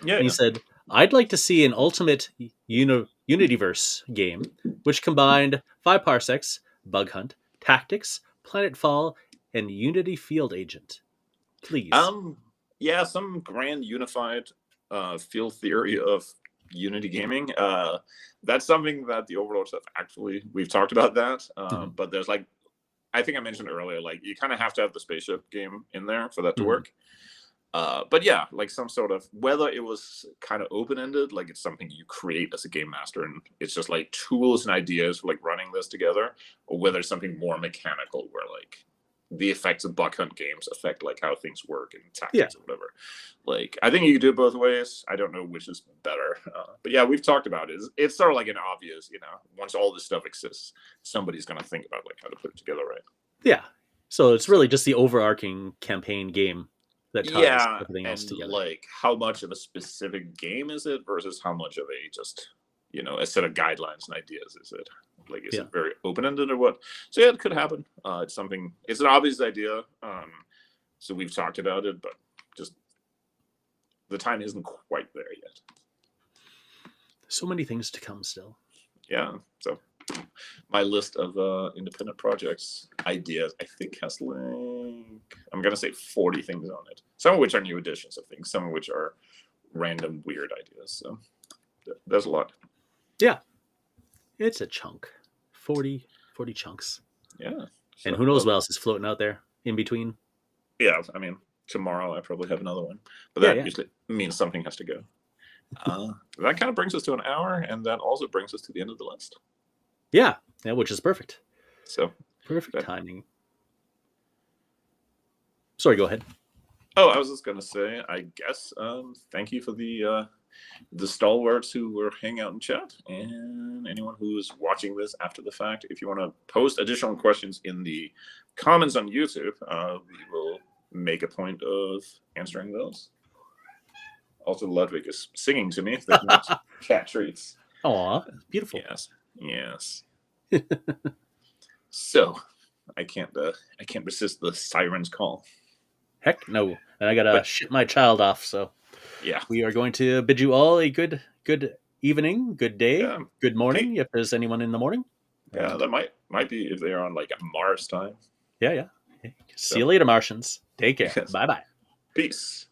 Yeah. And he said, "I'd like to see an ultimate Unityverse game which combined 5 Parsecs, Bug Hunt, Tactics, Planetfall, and Unity Field Agent. Please." Yeah, some grand unified field theory of Unity gaming. That's something that the Overlord stuff actually we've talked about that. But there's like I think I mentioned earlier, like you kind of have to have the spaceship game in there for that to work. But yeah, like some sort of whether it was kind of open-ended, like it's something you create as a game master and it's just like tools and ideas for like running this together, or whether it's something more mechanical where like the effects of Buck Hunt games affect like how things work and tactics or whatever. Like I think you can do it both ways. I don't know which is better, but yeah, we've talked about it. It's sort of like an obvious, you know, once all this stuff exists, somebody's going to think about like how to put it together, right? Yeah. So it's really just the overarching campaign game that ties everything else together. Like how much of a specific game is it versus how much of a just, you know, a set of guidelines and ideas is it? Like, is it very open-ended or what? So yeah, it could happen. It's something. It's an obvious idea. So we've talked about it, but just the time isn't quite there yet. So many things to come still. Yeah. So my list of independent projects ideas, I think has like I'm gonna say 40 things on it. Some of which are new additions of things. Some of which are random weird ideas. So there's a lot. Yeah. It's a chunk. 40 chunks. Yeah. So, and who knows what else is floating out there in between. Yeah, I mean, tomorrow I probably have another one. But that usually means something has to go. That kind of brings us to an hour, and that also brings us to the end of the list. Yeah, which is perfect. So perfect timing. Sorry, go ahead. Oh, I was just going to say, I guess, thank you for the stalwarts who were hanging out in chat, and anyone who's watching this after the fact. If you want to post additional questions in the comments on YouTube, we will make a point of answering those. Also, Ludwig is singing to me, thinking it's cat treats. Aw, beautiful. Yes, yes. So, I can't resist the siren's call. Heck no. And I gotta But ship my child off, so yeah, we are going to bid you all a good evening, good day, yeah, good Pete, morning, if there's anyone in the morning. yeah, And that might be if they're on like a Mars time. yeah, yeah. See So, you later, Martians. Take care. yes, Bye bye. peace.